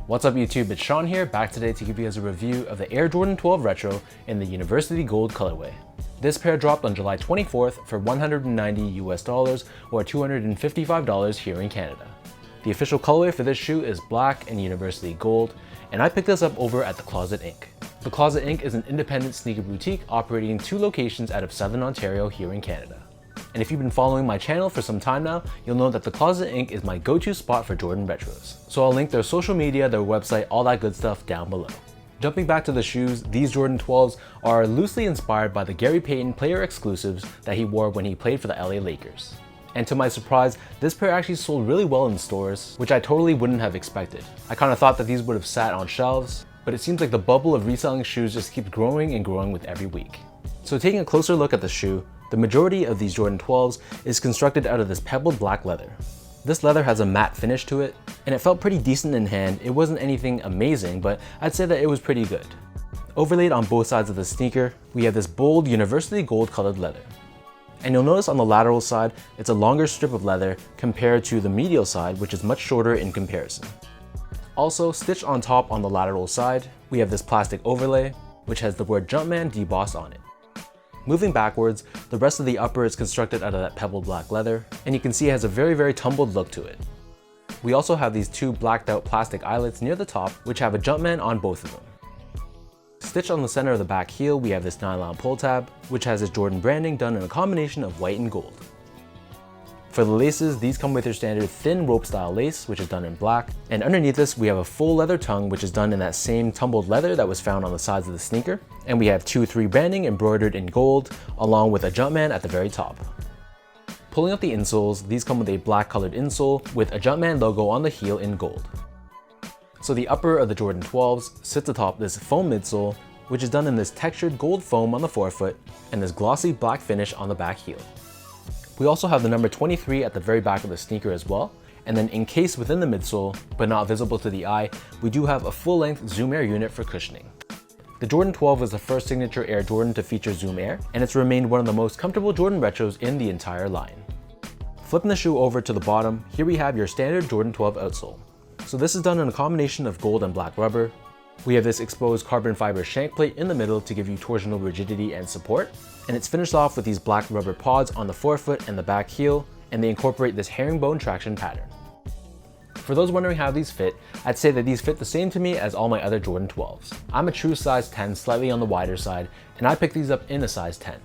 What's up YouTube, it's Sean here, back today to give you guys a review of the Air Jordan 12 Retro in the University Gold colorway. This pair dropped on July 24th for $190 US or $255 here in Canada. The official colorway for this shoe is black and University Gold, and I picked this up over at The Closet Inc. The Closet Inc. is an independent sneaker boutique operating in 2 locations out of Southern Ontario here in Canada. And if you've been following my channel for some time now, you'll know that The Closet Inc. is my go-to spot for Jordan Retros. So I'll link their social media, their website, all that good stuff down below. Jumping back to the shoes, these Jordan 12s are loosely inspired by the Gary Payton player exclusives that he wore when he played for the LA Lakers. And to my surprise, this pair actually sold really well in stores, which I totally wouldn't have expected. I kind of thought that these would have sat on shelves, but it seems like the bubble of reselling shoes just keeps growing and growing with every week. So taking a closer look at the shoe, the majority of these Jordan 12s is constructed out of this pebbled black leather. This leather has a matte finish to it, and it felt pretty decent in hand. It wasn't anything amazing, but I'd say that it was pretty good. Overlaid on both sides of the sneaker, we have this bold University Gold colored leather. And you'll notice on the lateral side, it's a longer strip of leather compared to the medial side, which is much shorter in comparison. Also, stitched on top on the lateral side, we have this plastic overlay, which has the word Jumpman debossed on it. Moving backwards, the rest of the upper is constructed out of that pebbled black leather, and you can see it has a very tumbled look to it. We also have these 2 blacked out plastic eyelets near the top, which have a Jumpman on both of them. Stitched on the center of the back heel, we have this nylon pull tab, which has its Jordan branding done in a combination of white and gold. For the laces, these come with your standard thin rope style lace, which is done in black, and underneath this we have a full leather tongue, which is done in that same tumbled leather that was found on the sides of the sneaker, and we have 2-3 branding embroidered in gold, along with a Jumpman at the very top. Pulling up the insoles, these come with a black colored insole with a Jumpman logo on the heel in gold. So the upper of the Jordan 12s sits atop this foam midsole, which is done in this textured gold foam on the forefoot and this glossy black finish on the back heel. We also have the number 23 at the very back of the sneaker as well, and then encased within the midsole, but not visible to the eye, we do have a full-length Zoom Air unit for cushioning. The Jordan 12 was the first signature Air Jordan to feature Zoom Air, and it's remained one of the most comfortable Jordan Retros in the entire line. Flipping the shoe over to the bottom, here we have your standard Jordan 12 outsole. So this is done in a combination of gold and black rubber. We have this exposed carbon fiber shank plate in the middle to give you torsional rigidity and support, and it's finished off with these black rubber pods on the forefoot and the back heel, and they incorporate this herringbone traction pattern. For those wondering how these fit, I'd say that these fit the same to me as all my other Jordan 12s. I'm a true size 10, slightly on the wider side, and I picked these up in a size 10.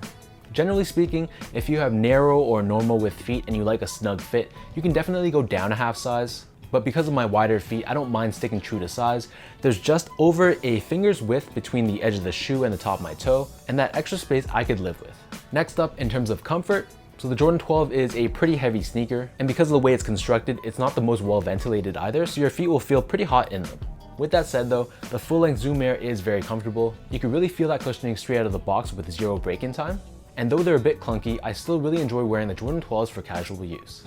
Generally speaking, if you have narrow or normal width feet and you like a snug fit, you can definitely go down a half size. But because of my wider feet, I don't mind sticking true to size. There's just over a finger's width between the edge of the shoe and the top of my toe, and that extra space I could live with. Next up, in terms of comfort, so the Jordan 12 is a pretty heavy sneaker, and because of the way it's constructed, it's not the most well ventilated either, so your feet will feel pretty hot in them. With that said though, the full-length Zoom Air is very comfortable. You can really feel that cushioning straight out of the box with 0 break-in time. And though they're a bit clunky, I still really enjoy wearing the Jordan 12s for casual use.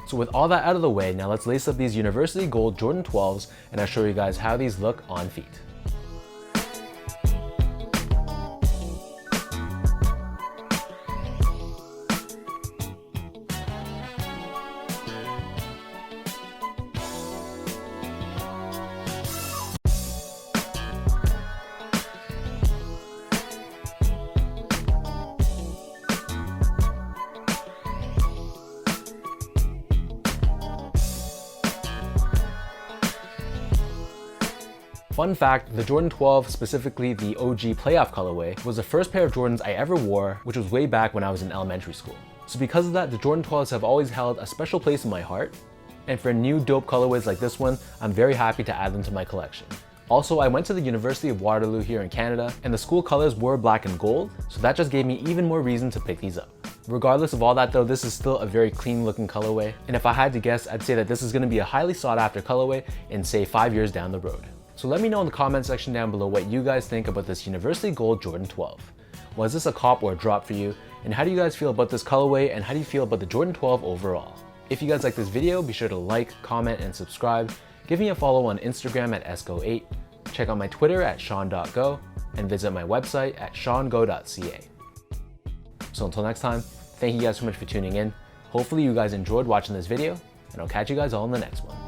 So with all that out of the way, now let's lace up these University Gold Jordan 12s and I'll show you guys how these look on feet. Fun fact, the Jordan 12, specifically the OG playoff colorway, was the first pair of Jordans I ever wore, which was way back when I was in elementary school. So because of that, the Jordan 12s have always held a special place in my heart, and for new dope colorways like this one, I'm very happy to add them to my collection. Also, I went to the University of Waterloo here in Canada, and the school colors were black and gold, so that just gave me even more reason to pick these up. Regardless of all that though, this is still a very clean looking colorway, and if I had to guess, I'd say that this is going to be a highly sought after colorway in say 5 years down the road. So let me know in the comment section down below what you guys think about this University Gold Jordan 12. Was this a cop or a drop for you? And how do you guys feel about this colorway, and how do you feel about the Jordan 12 overall? If you guys like this video, be sure to like, comment, and subscribe. Give me a follow on Instagram at esco8, check out my Twitter at sean.go, and visit my website at seango.ca. So until next time, thank you guys so much for tuning in. Hopefully you guys enjoyed watching this video, and I'll catch you guys all in the next one.